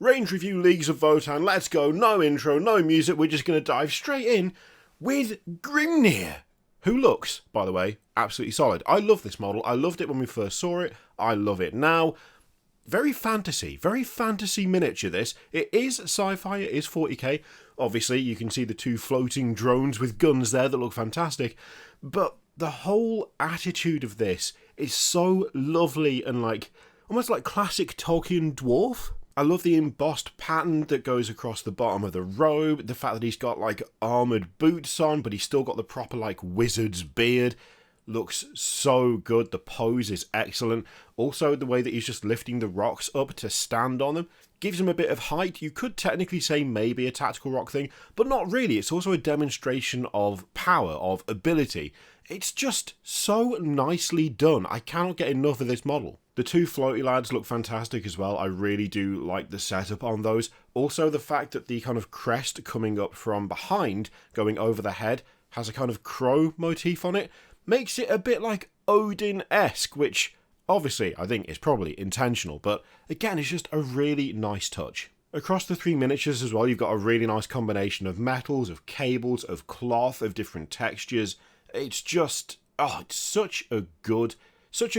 Range review Leagues of Votann, let's go, no intro, no music, we're just going to dive straight in with Grimnir, who looks, by the way, absolutely solid. I love this model, I loved it when we first saw it, I love it now. Very fantasy miniature this. It is sci-fi, it is 40k, obviously you can see the two floating drones with guns there that look fantastic, but the whole attitude of this is so lovely and almost like classic Tolkien dwarf. I love the embossed pattern that goes across the bottom of the robe, the fact that he's got armoured boots on, but he's still got the proper wizard's beard. Looks so good, the pose is excellent. Also the way that he's just lifting the rocks up to stand on them gives him a bit of height. You could technically say maybe a tactical rock thing, but not really. It's also a demonstration of power, of ability. It's just so nicely done. I cannot get enough of this model. The two floaty lads look fantastic as well. I really do like the setup on those. Also the fact that the kind of crest coming up from behind, going over the head, has a kind of crow motif on it, makes it a bit like Odin-esque, which obviously I think is probably intentional, but again, it's just a really nice touch. Across the three miniatures as well, you've got a really nice combination of metals, of cables, of cloth, of different textures. It's just, it's such a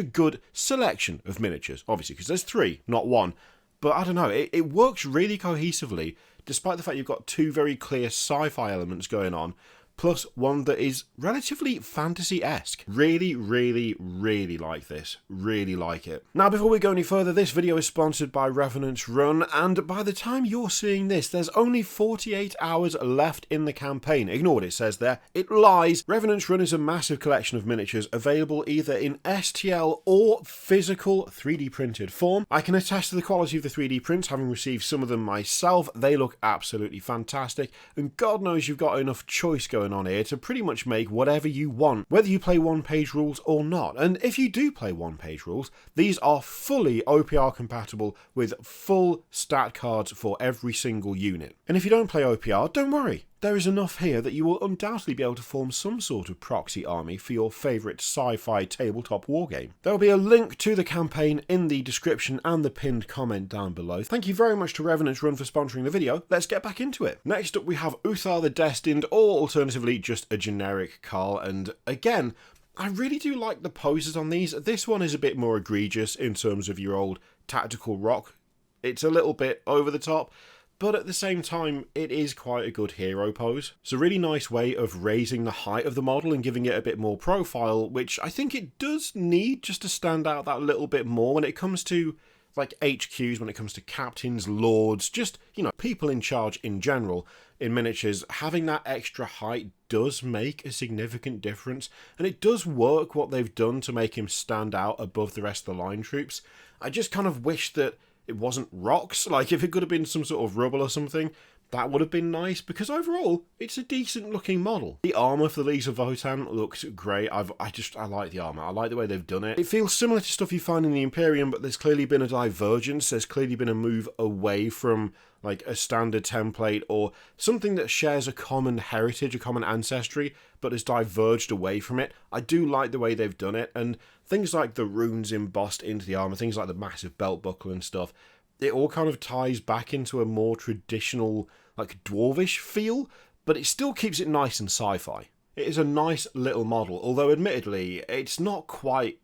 good selection of miniatures, obviously, because there's three, not one. But I don't know, it works really cohesively, despite the fact you've got two very clear sci-fi elements going on, plus one that is relatively fantasy-esque. Really, really, really like this. Really like it. Now, before we go any further, this video is sponsored by Revenant's Run, and by the time you're seeing this, there's only 48 hours left in the campaign. Ignore what it says there. It lies. Revenant's Run is a massive collection of miniatures available either in STL or physical 3D printed form. I can attest to the quality of the 3D prints, having received some of them myself. They look absolutely fantastic, and God knows you've got enough choice going on here to pretty much make whatever you want, whether you play one-page rules or not. And if you do play one-page rules, these are fully OPR compatible with full stat cards for every single unit. And if you don't play OPR, don't worry. There is enough here that you will undoubtedly be able to form some sort of proxy army for your favourite sci-fi tabletop wargame. There will be a link to the campaign in the description and the pinned comment down below. Thank you very much to Revenant's Run for sponsoring the video. Let's get back into it. Next up we have Uthar the Destined, or alternatively just a generic Carl, and again, I really do like the poses on these. This one is a bit more egregious in terms of your old tactical rock. It's a little bit over the top, but at the same time, it is quite a good hero pose. It's a really nice way of raising the height of the model and giving it a bit more profile, which I think it does need just to stand out that little bit more when it comes to HQs, when it comes to captains, lords, just, people in charge in general. In miniatures, having that extra height does make a significant difference, and it does work what they've done to make him stand out above the rest of the line troops. I just kind of wish that it wasn't rocks. If it could have been some sort of rubble or something, that would have been nice, because overall, it's a decent looking model. The armour for the Leagues of Votann looks great. I like the armour. I like the way they've done it. It feels similar to stuff you find in the Imperium, but there's clearly been a divergence. There's clearly been a move away from a standard template or something that shares a common heritage, a common ancestry, but has diverged away from it. I do like the way they've done it, and things like the runes embossed into the armour, things like the massive belt buckle and stuff, it all kind of ties back into a more traditional, dwarvish feel, but it still keeps it nice and sci-fi. It is a nice little model, although admittedly, it's not quite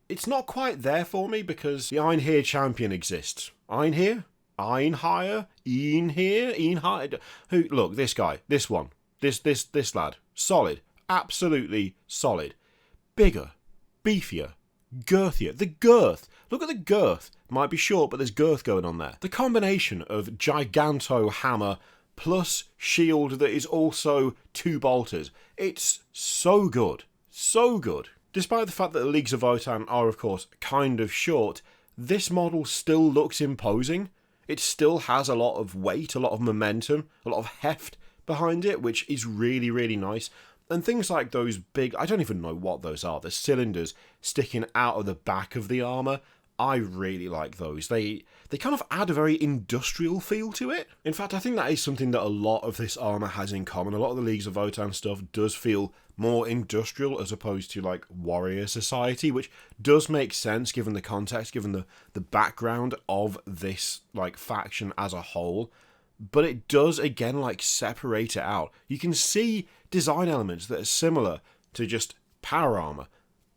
there for me, because the Einhyr champion exists. Einhyr? Einhyr? Einhyr? Who? Look, this guy, this one, this lad, solid, absolutely solid. Bigger, beefier, girthier. The girth. Look at the girth. Might be short, but there's girth going on there. The combination of Giganto hammer plus shield that is also two bolters. It's so good. So good. Despite the fact that the Leagues of Votann are, of course, kind of short, this model still looks imposing. It still has a lot of weight, a lot of momentum, a lot of heft behind it, which is really, really nice. And things like those big, I don't even know what those are, the cylinders sticking out of the back of the armour, I really like those. They kind of add a very industrial feel to it. In fact, I think that is something that a lot of this armour has in common. A lot of the Leagues of Votann stuff does feel more industrial as opposed to like warrior society, which does make sense given the context, given the background of this like faction as a whole. But it does again like separate it out. You can see design elements that are similar to just power armour,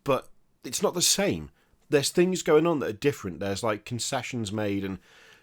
but it's not the same. There's things going on that are different. There's like concessions made and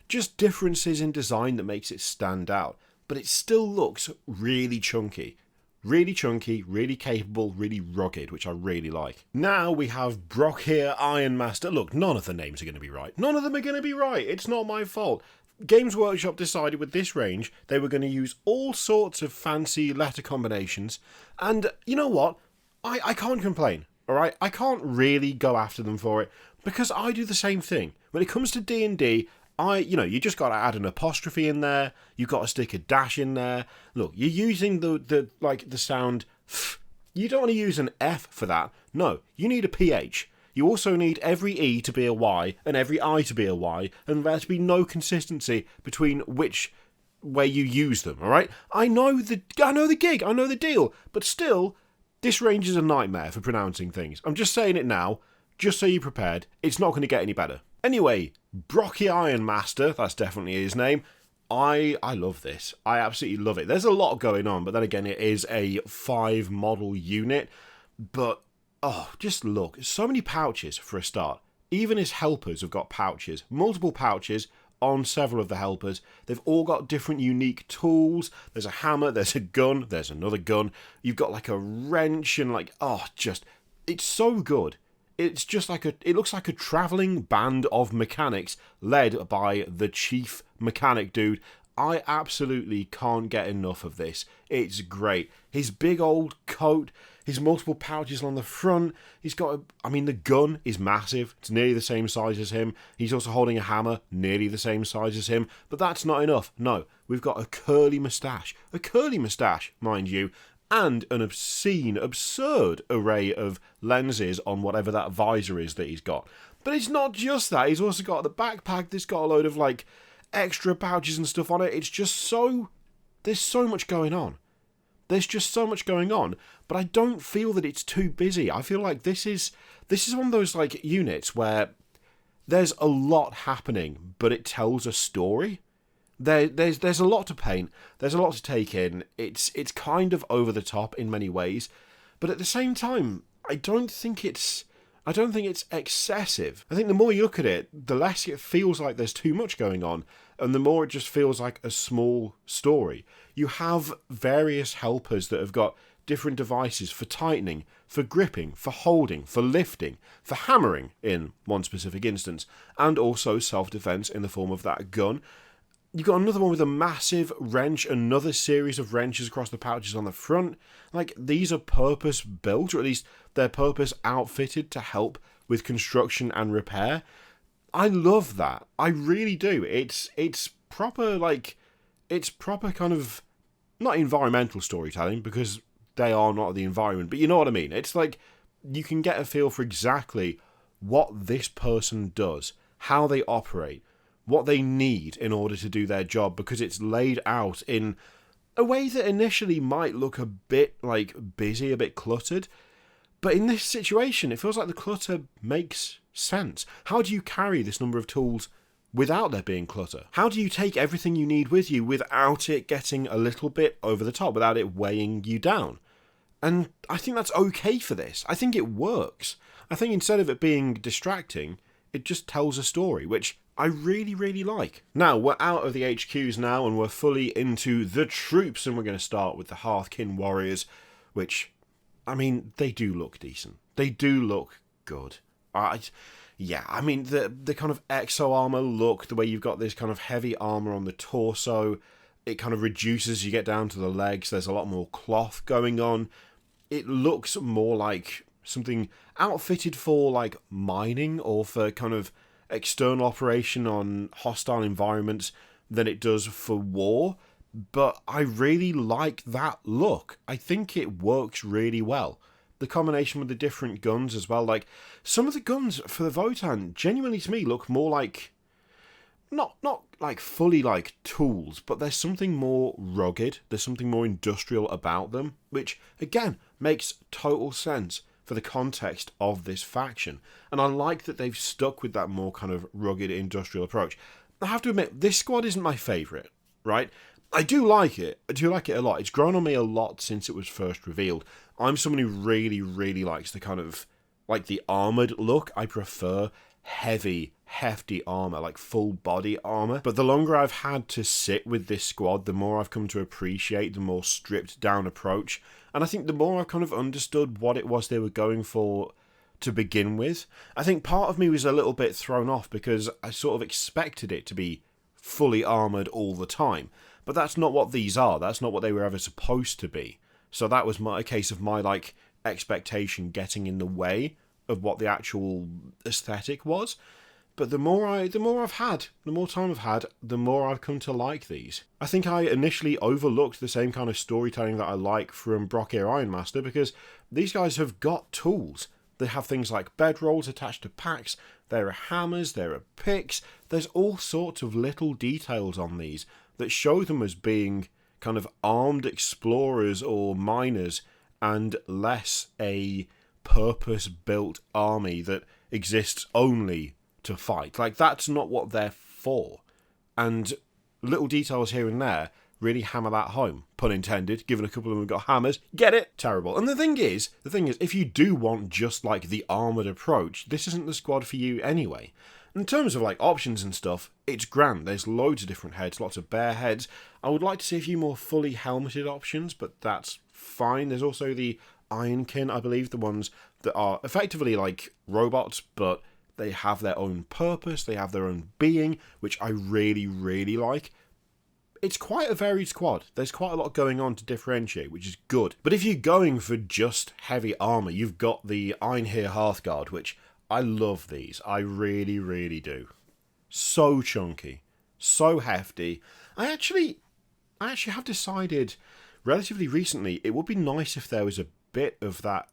just differences in design that makes it stand out. But it still looks really chunky. Really chunky, really capable, really rugged, which I really like. Now we have Brockhir Ironmaster. Look, none of the names are going to be right. None of them are going to be right. It's not my fault. Games Workshop decided with this range they were going to use all sorts of fancy letter combinations. And you know what? I can't complain. Alright, I can't really go after them for it, because I do the same thing. When it comes to D&D, you just got to add an apostrophe in there, you've got to stick a dash in there. Look, you're using the sound f. You don't want to use an F for that. No, you need a PH. You also need every E to be a Y, and every I to be a Y, and there to be no consistency between which way you use them, alright? I know the gig, I know the deal, but still, this range is a nightmare for pronouncing things. I'm just saying it now, just so you're prepared. It's not going to get any better. Anyway, Brocky Ironmaster, that's definitely his name. I love this. I absolutely love it. There's a lot going on, but then again, it is a 5 model unit. But, just look. So many pouches for a start. Even his helpers have got pouches. Multiple pouches on several of the helpers. They've all got different unique tools. There's a hammer, there's a gun, there's another gun. You've got like a wrench and like, it's so good. It's just like it looks like a travelling band of mechanics led by the chief mechanic dude. I absolutely can't get enough of this. It's great. His big old coat, his multiple pouches on the front. He's got the gun is massive. It's nearly the same size as him. He's also holding a hammer, nearly the same size as him. But that's not enough. No, we've got a curly moustache. A curly moustache, mind you. And an obscene, absurd array of lenses on whatever that visor is that he's got. But it's not just that. He's also got the backpack that's got a load of like extra pouches and stuff on it. It's just there's so much going on. There's just so much going on, but I don't feel that it's too busy. I feel like this is one of those like units where there's a lot happening, but it tells a story. There's a lot to paint. There's a lot to take in. It's kind of over the top in many ways, but at the same time, I don't think it's excessive. I think the more you look at it, the less it feels like there's too much going on, and the more it just feels like a small story. You have various helpers that have got different devices for tightening, for gripping, for holding, for lifting, for hammering in one specific instance, and also self-defense in the form of that gun. You've got another one with a massive wrench, another series of wrenches across the pouches on the front. Like, these are purpose-built, or at least they're purpose-outfitted to help with construction and repair. I love that. I really do. It's proper kind of, not environmental storytelling, because they are not the environment, but you know what I mean. It's like, you can get a feel for exactly what this person does, how they operate, what they need in order to do their job, because it's laid out in a way that initially might look a bit like busy, a bit cluttered. But in this situation, it feels like the clutter makes sense. How do you carry this number of tools without there being clutter? How do you take everything you need with you without it getting a little bit over the top, without it weighing you down? And I think that's okay for this. I think it works. I think instead of it being distracting, it just tells a story, which I really, really like. Now, we're out of the HQs now, and we're fully into the troops, and we're going to start with the Hearthkin Warriors, which, they do look decent. They do look good. The kind of exo armor look, the way you've got this kind of heavy armor on the torso, it kind of reduces as you get down to the legs. There's a lot more cloth going on. It looks more like something outfitted for like mining or for kind of external operation on hostile environments than it does for war, but I really like that look. I think it works really well. the combination with the different guns as well. Like, some of the guns for the Votann, genuinely to me, look more like... Not like fully like tools, but there's something more rugged, there's something more industrial about them, which, again, makes total sense for the context of this faction. And I like that they've stuck with that more kind of rugged industrial approach. I have to admit, this squad isn't my favourite, right? I do like it. I do like it a lot. It's grown on me a lot since it was first revealed. I'm someone who really, really likes the kind of, like, the armoured look. I prefer heavy, hefty armour, like full body armour. But the longer I've had to sit with this squad, the more I've come to appreciate the more stripped down approach. And I think the more I've kind of understood what it was they were going for to begin with. I think part of me was a little bit thrown off because I sort of expected it to be fully armoured all the time. But that's not what these are. That's not what they were ever supposed to be. So that was a case of my, like, expectation getting in the way of what the actual aesthetic was. But the more I've had, the more time I've had, the more I've come to like these. I think I initially overlooked the same kind of storytelling that I like from Brockier Ironmaster, because these guys have got tools. They have things like bedrolls attached to packs, there are hammers, there are picks, there's all sorts of little details on these that show them as being kind of armed explorers or miners, and less a purpose-built army that exists only to fight. Like, that's not what they're for. And little details here and there really hammer that home. Pun intended, given a couple of them have got hammers. Get it? Terrible. And the thing is, if you do want just, like, the armoured approach, this isn't the squad for you anyway. In terms of, like, options and stuff, it's grand. There's loads of different heads, lots of bear heads. I would like to see a few more fully helmeted options, but that's fine. There's also the Ironkin, I believe, the ones that are effectively like robots, but they have their own purpose, they have their own being, which I really, really like. It's quite a varied squad. There's quite a lot going on to differentiate, which is good. But if you're going for just heavy armour, you've got the Einhir Hearthguard, which I love these. I really, really do. So chunky. So hefty. I actually have decided relatively recently it would be nice if there was a bit of that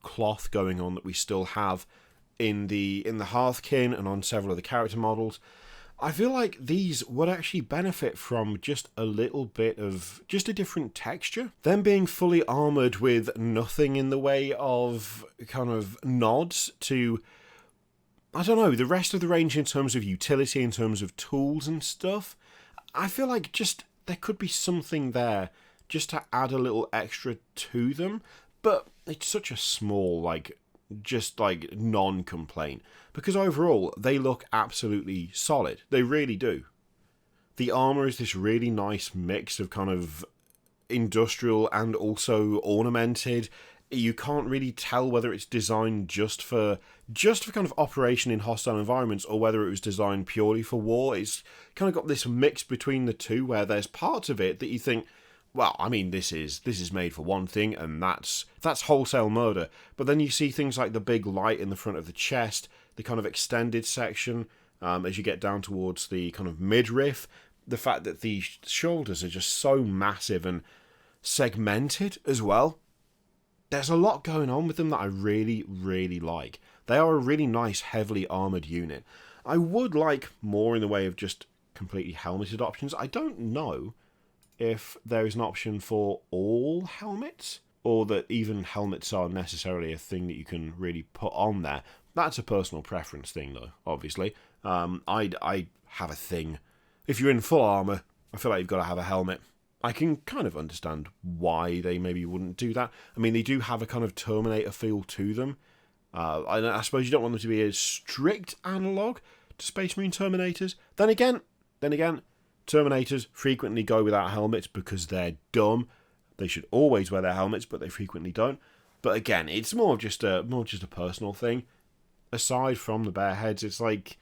cloth going on that we still have in the Hearthkin and on several of the character models. I feel like these would actually benefit from just a little bit of just a different texture. Them being fully armoured with nothing in the way of kind of nods to, I don't know, the rest of the range in terms of utility, in terms of tools and stuff. I feel like just there could be something there just to add a little extra to them. But it's such a small, like, just like non-complaint, because overall they look absolutely solid. They really do. The armor is this really nice mix of kind of industrial and also ornamented. You can't really tell whether it's designed just for kind of operation in hostile environments or whether it was designed purely for war. It's kind of got this mix between the two where there's parts of it that you think, well, I mean, this is made for one thing, and that's wholesale murder. But then you see things like the big light in the front of the chest, the kind of extended section, as you get down towards the kind of midriff, the fact that the shoulders are just so massive and segmented as well. There's a lot going on with them that I really, really like. They are a really nice, heavily armoured unit. I would like more in the way of just completely helmeted options. I don't know if there is an option for all helmets, or that even helmets are necessarily a thing that you can really put on there. That's a personal preference thing, though, obviously. I have a thing. If you're in full armour, I feel like you've got to have a helmet. I can kind of understand why they maybe wouldn't do that. I mean, they do have a kind of Terminator feel to them. I suppose you don't want them to be a strict analogue to Space Marine Terminators. Then again, Terminators frequently go without helmets because they're dumb. They should always wear their helmets, but they frequently don't. But again, it's more just a personal thing. Aside from the bear heads, it's like,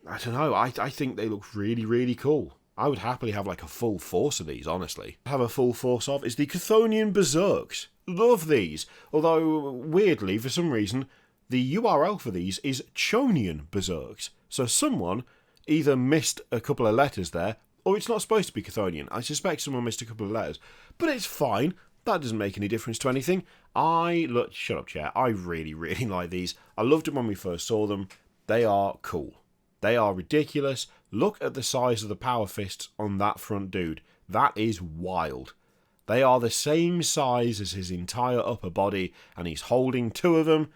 I don't know, I think they look really, really cool. I would happily have like a full force of these, honestly. Have a full force of is the Chthonian Berserks. Love these. Although, weirdly, for some reason, the URL for these is Chonian Berserks. So someone either missed a couple of letters there, or it's not supposed to be Chthonian. I suspect someone missed a couple of letters. But it's fine. That doesn't make any difference to anything. Shut up, chair. I really, really like these. I loved them when we first saw them. They are cool. They are ridiculous. Look at the size of the power fists on that front dude. That is wild. They are the same size as his entire upper body, and he's holding 2 of them.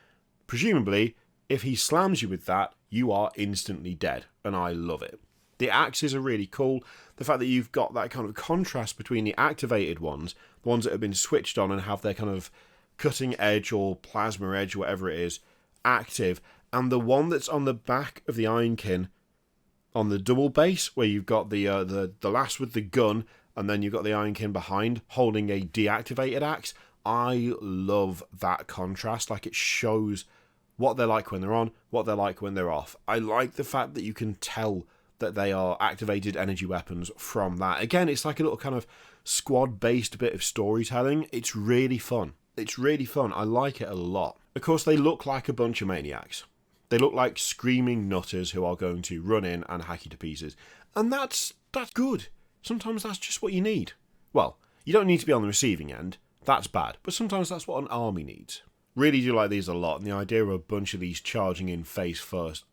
Presumably, if he slams you with that, you are instantly dead, and I love it. The axes are really cool. The fact that you've got that kind of contrast between the activated ones, the ones that have been switched on and have their kind of cutting edge or plasma edge, whatever it is, active, and the one that's on the back of the Ironkin, on the double base, where you've got the last with the gun, and then you've got the Ironkin behind, holding a deactivated axe. I love that contrast. Like, it shows what they're like when they're on, what they're like when they're off. I like the fact that you can tell that they are activated energy weapons from that. Again, it's like a little kind of squad-based bit of storytelling. It's really fun. It's really fun. I like it a lot. Of course, they look like a bunch of maniacs. They look like screaming nutters who are going to run in and hack you to pieces. And that's good. Sometimes that's just what you need. Well, you don't need to be on the receiving end. That's bad. But sometimes that's what an army needs. Really do like these a lot, and the idea of a bunch of these charging in face first,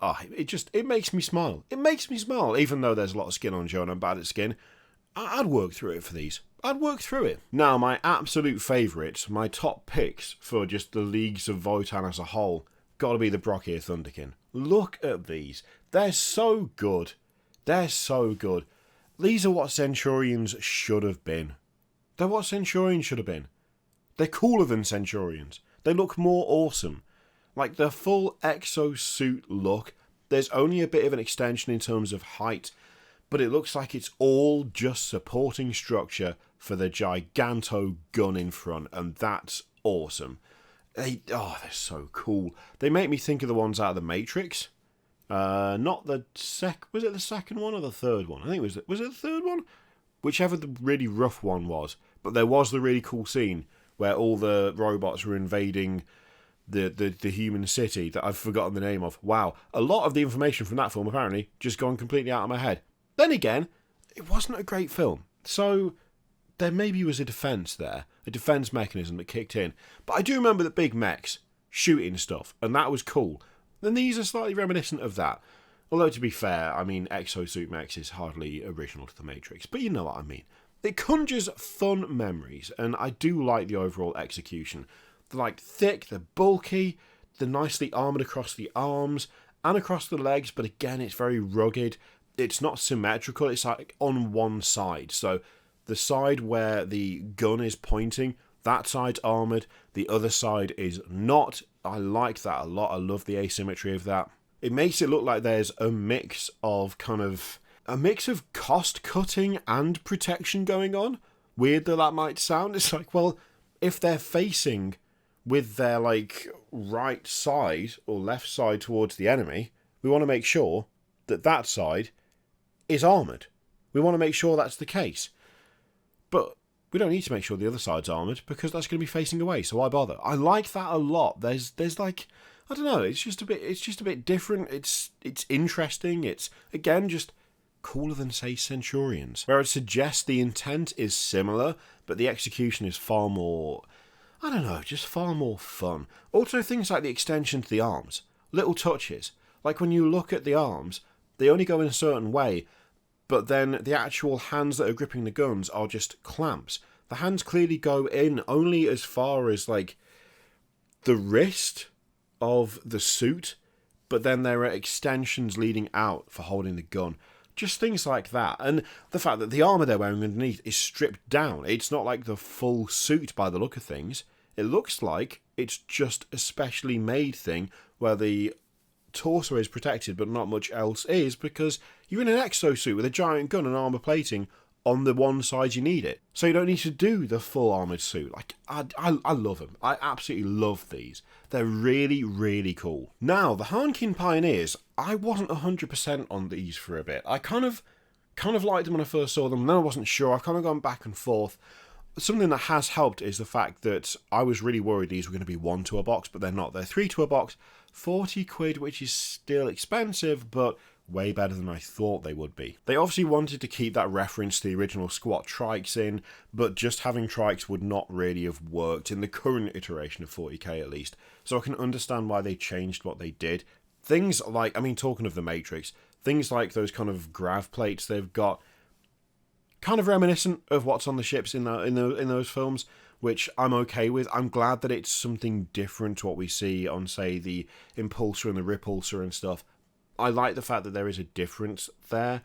it makes me smile. It makes me smile, even though there's a lot of skin on show and I'm bad at skin. I'd work through it for these. I'd work through it. Now, my absolute favourites, my top picks for just the Leagues of Votann as a whole, gotta be the Brockier Thunderkyn. Look at these. They're so good. They're so good. These are what Centurions should have been. They're what Centurions should have been. They're cooler than Centurions. They look more awesome. Like, the full exosuit look, there's only a bit of an extension in terms of height, but it looks like it's all just supporting structure for the giganto gun in front, and that's awesome. They're so cool. They make me think of the ones out of the Matrix. Not the was it the second one or the third one? I think was it the third one? Whichever the really rough one was. But there was the really cool scene where all the robots were invading the human city that I've forgotten the name of. Wow. A lot of the information from that film, apparently, just gone completely out of my head. Then again, it wasn't a great film. So there maybe was a defence there. A defence mechanism that kicked in. But I do remember the big mechs shooting stuff, and that was cool. And these are slightly reminiscent of that. Although, to be fair, I mean, exosuit mechs is hardly original to the Matrix. But you know what I mean. It conjures fun memories, and I do like the overall execution. They're like thick, they're bulky, they're nicely armoured across the arms and across the legs, but again, it's very rugged. It's not symmetrical, it's like on one side. So the side where the gun is pointing, that side's armoured, the other side is not. I like that a lot. I love the asymmetry of that. It makes it look like there's a mix of cost cutting and protection going on. Weird though that might sound. It's like, well, if they're facing with their like right side or left side towards the enemy, we want to make sure that that side is armoured. We want to make sure that's the case. But we don't need to make sure the other side's armoured because that's going to be facing away, so why bother? I like that a lot. There's like, I don't know, it's just a bit different. It's interesting. It's again just cooler than, say, Centurions, where I'd suggest the intent is similar, but the execution is far more, I don't know, just far more fun. Also, things like the extension to the arms, little touches. Like when you look at the arms, they only go in a certain way, but then the actual hands that are gripping the guns are just clamps. The hands clearly go in only as far as, like, the wrist of the suit, but then there are extensions leading out for holding the gun. Just things like that. And the fact that the armour they're wearing underneath is stripped down. It's not like the full suit by the look of things. It looks like it's just a specially made thing where the torso is protected but not much else is, because you're in an exosuit with a giant gun and armour plating on the one side you need it. So you don't need to do the full armoured suit. Like, I love them. I absolutely love these. They're really, really cool. Now, the Hernkyn Pioneers, I wasn't 100% on these for a bit. I kind of liked them when I first saw them, and then I wasn't sure. I've kind of gone back and forth. Something that has helped is the fact that I was really worried these were going to be 1 to a box, but they're not. They're 3 to a box, 40 quid, which is still expensive, but way better than I thought they would be. They obviously wanted to keep that reference to the original squat trikes in, but just having trikes would not really have worked in the current iteration of 40k at least. So I can understand why they changed what they did. Things like, I mean, talking of the Matrix, things like those kind of grav plates they've got, kind of reminiscent of what's on the ships in those films, which I'm okay with. I'm glad that it's something different to what we see on, say, the Impulsor and the Repulsor and stuff. I like the fact that there is a difference there.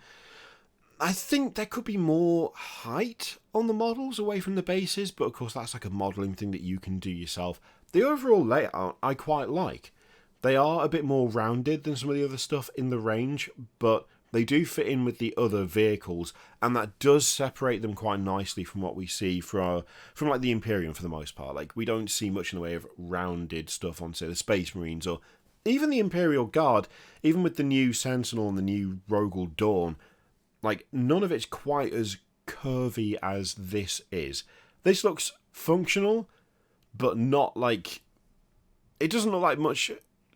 I think there could be more height on the models away from the bases, but of course that's like a modelling thing that you can do yourself. The overall layout I quite like. They are a bit more rounded than some of the other stuff in the range, but they do fit in with the other vehicles, and that does separate them quite nicely from what we see from like the Imperium for the most part. Like, we don't see much in the way of rounded stuff on, say, the Space Marines, or even the Imperial Guard, even with the new Sentinel and the new Rogal Dawn. Like, none of it's quite as curvy as this is. This looks functional, but not like... It doesn't look like much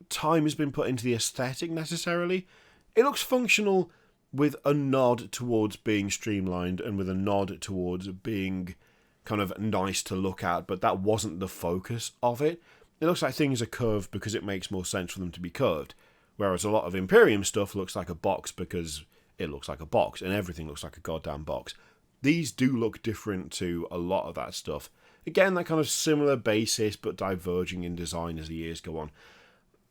time has been put into the aesthetic necessarily. It looks functional with a nod towards being streamlined and with a nod towards being kind of nice to look at, but that wasn't the focus of it. It looks like things are curved because it makes more sense for them to be curved, whereas a lot of Imperium stuff looks like a box because it looks like a box, and everything looks like a goddamn box. These do look different to a lot of that stuff. Again, that kind of similar basis, but diverging in design as the years go on.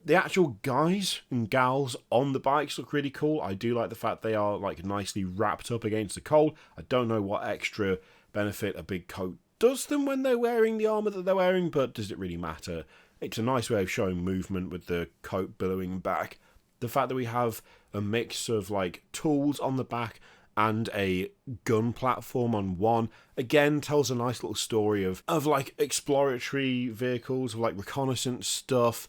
The actual guys and gals on the bikes look really cool. I do like the fact they are like nicely wrapped up against the cold. I don't know what extra benefit a big coat does them when they're wearing the armour that they're wearing, but does it really matter? It's a nice way of showing movement with the coat billowing back. The fact that we have a mix of like tools on the back and a gun platform on one, again, tells a nice little story of like exploratory vehicles, of like reconnaissance stuff,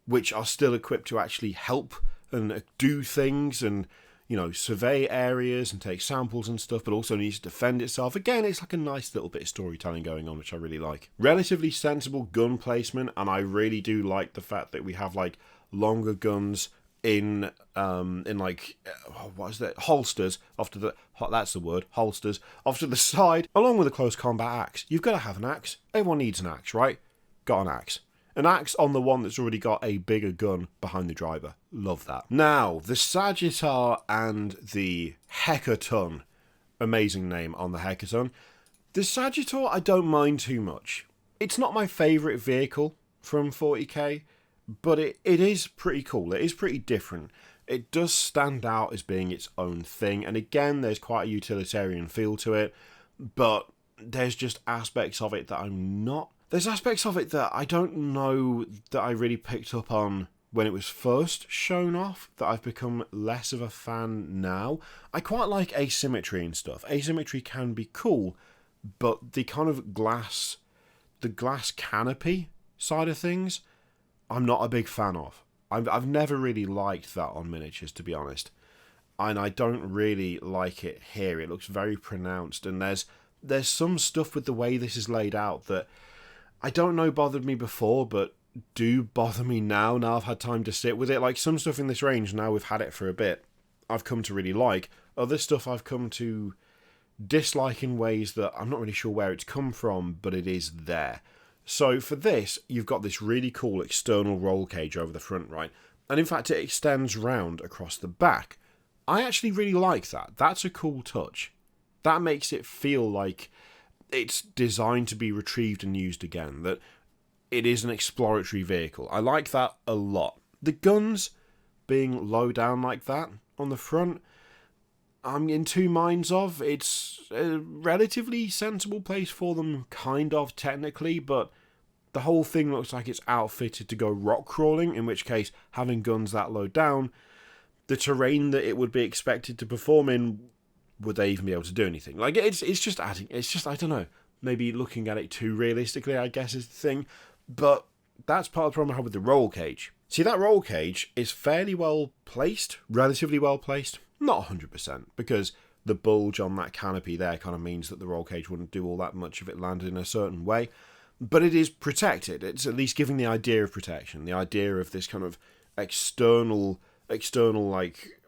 which are still equipped to actually help and do things and, you know, survey areas and take samples and stuff, but also needs to defend itself. Again, it's like a nice little bit of storytelling going on, which I really like. Relatively sensible gun placement, and I really do like the fact that we have like longer guns in like, what is that? Holsters off to the, that's the word, holsters off to the side, along with a close combat axe. You've got to have an axe. Everyone needs an axe, right? Got an axe. An axe on the one that's already got a bigger gun behind the driver. Love that. Now, the Sagitaur and the Hekaton. Amazing name on the Hekaton. The Sagitaur I don't mind too much. It's not my favourite vehicle from 40k, but it is pretty cool. It is pretty different. It does stand out as being its own thing, and again, there's quite a utilitarian feel to it, but there's just aspects of it that I'm not... There's aspects of it that I don't know that I really picked up on when it was first shown off, that I've become less of a fan now. I quite like asymmetry and stuff. Asymmetry can be cool, but the kind of glass canopy side of things, I'm not a big fan of. I've never really liked that on miniatures, to be honest. And I don't really like it here. It looks very pronounced, and there's some stuff with the way this is laid out that I don't know bothered me before, but do bother me now I've had time to sit with it. Like, some stuff in this range, now we've had it for a bit, I've come to really like. Other stuff I've come to dislike in ways that I'm not really sure where it's come from, but it is there. So for this, you've got this really cool external roll cage over the front, right? And in fact, it extends round across the back. I actually really like that. That's a cool touch. That makes it feel like it's designed to be retrieved and used again, that it is an exploratory vehicle. I like that a lot. The guns being low down like that on the front, I'm in two minds of. It's a relatively sensible place for them, kind of, technically, but the whole thing looks like it's outfitted to go rock crawling, in which case, having guns that low down, the terrain that it would be expected to perform in, would they even be able to do anything? Like, it's just adding, it's just, I don't know, maybe looking at it too realistically, I guess, is the thing, but that's part of the problem I have with the roll cage. See, that roll cage is fairly well placed, relatively well placed, not 100%, because the bulge on that canopy there kind of means that the roll cage wouldn't do all that much if it landed in a certain way, but it is protected. It's at least giving the idea of protection, the idea of this kind of external like,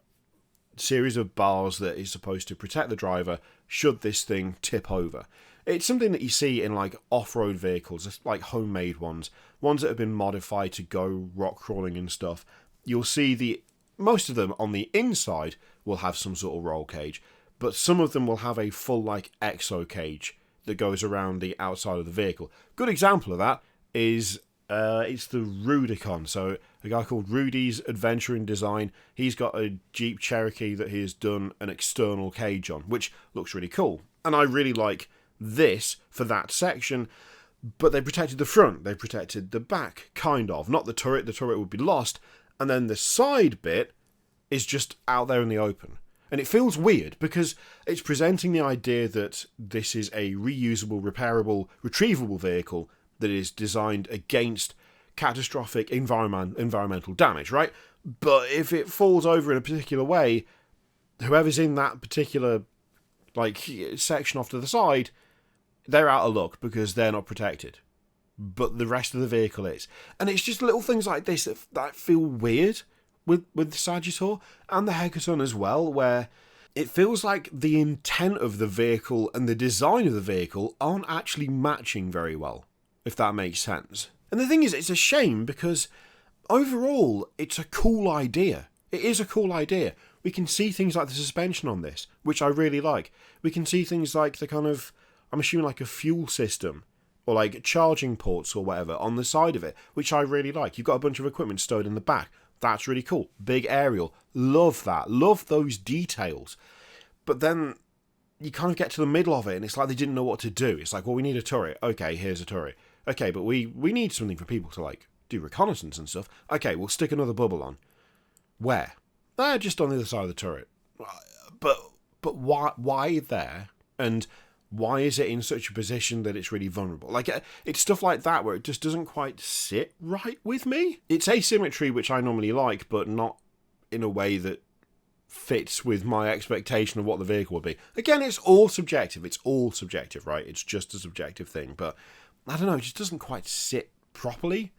series of bars that is supposed to protect the driver should this thing tip over. It's something that you see in like off-road vehicles, like homemade ones that have been modified to go rock crawling and stuff. You'll see most of them on the inside will have some sort of roll cage, but some of them will have a full like exo cage that goes around the outside of the vehicle. Good example of that is it's the Rudicon. So a guy called Rudy's Adventuring Design, he's got a Jeep Cherokee that he has done an external cage on, which looks really cool. And I really like this for that section, but they protected the front, they protected the back, kind of. Not the turret would be lost, and then the side bit is just out there in the open. And it feels weird because it's presenting the idea that this is a reusable, repairable, retrievable vehicle that is designed against catastrophic environmental damage, right? But if it falls over in a particular way, whoever's in that particular like section off to the side, they're out of luck because they're not protected. But the rest of the vehicle is. And it's just little things like this that feel weird with the Sagitaur and the Hekaton as well, where it feels like the intent of the vehicle and the design of the vehicle aren't actually matching very well, if that makes sense. And the thing is, it's a shame because overall, it's a cool idea. It is a cool idea. We can see things like the suspension on this, which I really like. We can see things like the kind of, I'm assuming like a fuel system, or like charging ports or whatever on the side of it, which I really like. You've got a bunch of equipment stowed in the back. That's really cool. Big aerial. Love that. Love those details. But then you kind of get to the middle of it and it's like they didn't know what to do. It's like, well, we need a turret. Okay, here's a turret. Okay, but we need something for people to like do reconnaissance and stuff. Okay, we'll stick another bubble on. Where? Just on the other side of the turret. But why there? And why is it in such a position that it's really vulnerable? Like, it's stuff like that where it just doesn't quite sit right with me. It's asymmetry, which I normally like, but not in a way that fits with my expectation of what the vehicle would be. Again, it's all subjective. It's all subjective, right? It's just a subjective thing. But, I don't know, it just doesn't quite sit properly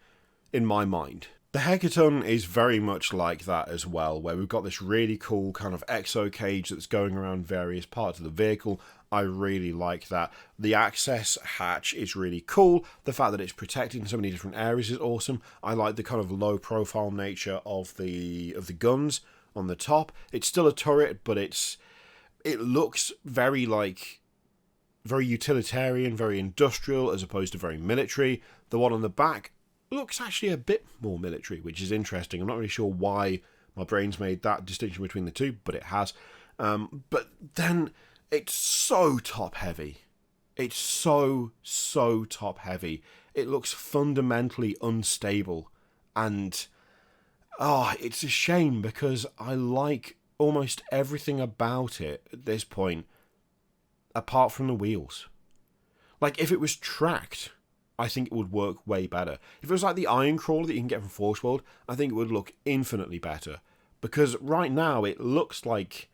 in my mind. The Hekaton is very much like that as well, where we've got this really cool kind of exo cage that's going around various parts of the vehicle. I really like that. The access hatch is really cool. The fact that it's protected in so many different areas is awesome. I like the kind of low profile nature of the guns on the top. It's still a turret, but it looks very utilitarian, very industrial, as opposed to very military. The one on the back looks actually a bit more military, which is interesting. I'm not really sure why my brain's made that distinction between the two, but it has. But then it's so top heavy. It's so top heavy. It looks fundamentally unstable. And it's a shame because I like almost everything about it at this point, apart from the wheels. Like, if it was tracked, I think it would work way better. If it was like the Iron Crawler that you can get from Forge World, I think it would look infinitely better. Because right now it looks like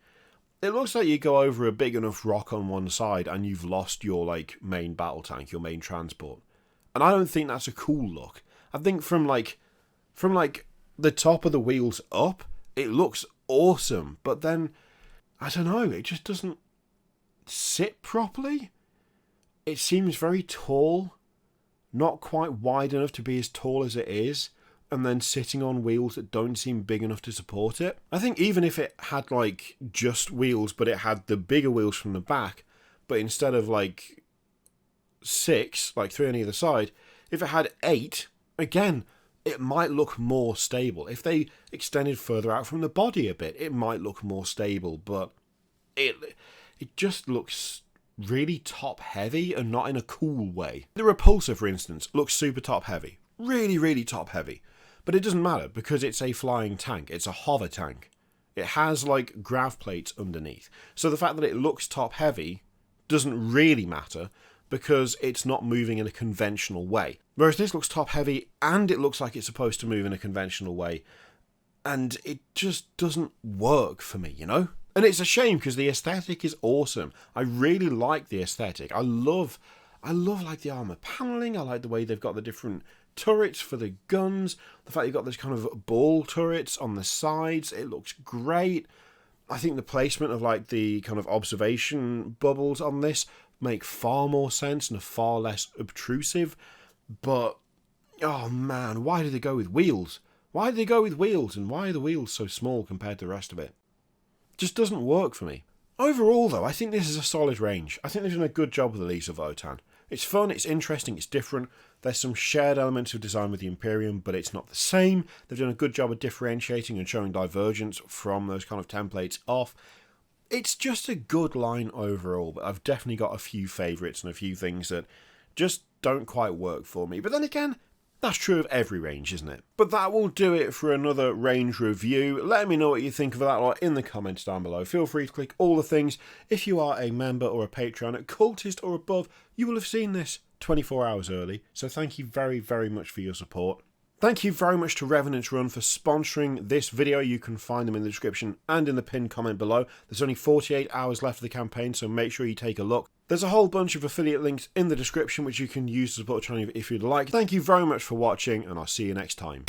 you go over a big enough rock on one side and you've lost your like main battle tank, your main transport. And I don't think that's a cool look. I think from the top of the wheels up, it looks awesome. But then, I don't know, it just doesn't sit properly. It seems very tall. Not quite wide enough to be as tall as it is, and then sitting on wheels that don't seem big enough to support it. I think even if it had like just wheels, but it had the bigger wheels from the back, but instead of like 6, like 3 on either side, if it had 8, again, it might look more stable. If they extended further out from the body a bit, it might look more stable, but it just looks really top heavy and not in a cool way. The Repulsor, for instance, looks super top heavy. Really top heavy. But it doesn't matter because it's a flying tank. It's a hover tank. It has like grav plates underneath. So the fact that it looks top heavy doesn't really matter because it's not moving in a conventional way. Whereas this looks top heavy and it looks like it's supposed to move in a conventional way. And it just doesn't work for me, you know? And it's a shame because the aesthetic is awesome. I really like the aesthetic. I love like the armor paneling. I like the way they've got the different turrets for the guns. The fact you've got this kind of ball turrets on the sides. It looks great. I think the placement of like the kind of observation bubbles on this make far more sense and are far less obtrusive. But, oh man, why did they go with wheels? Why did they go with wheels, and why are the wheels so small compared to the rest of it? Just doesn't work for me. Overall, though, I think this is a solid range. I think they've done a good job with the Leagues of Votann. It's fun, it's interesting, it's different. There's some shared elements of design with the Imperium, but it's not the same. They've done a good job of differentiating and showing divergence from those kind of templates off. It's just a good line overall, but I've definitely got a few favourites and a few things that just don't quite work for me. But then again, that's true of every range, isn't it? But that will do it for another range review. Let me know what you think of that lot in the comments down below. Feel free to click all the things. If you are a member or a Patreon at Cultist or above, you will have seen this 24 hours early. So thank you very, very much for your support. Thank you very much to Revenant's Run for sponsoring this video. You can find them in the description and in the pinned comment below. There's only 48 hours left of the campaign, so make sure you take a look. There's a whole bunch of affiliate links in the description which you can use to support the channel if you'd like. Thank you very much for watching, and I'll see you next time.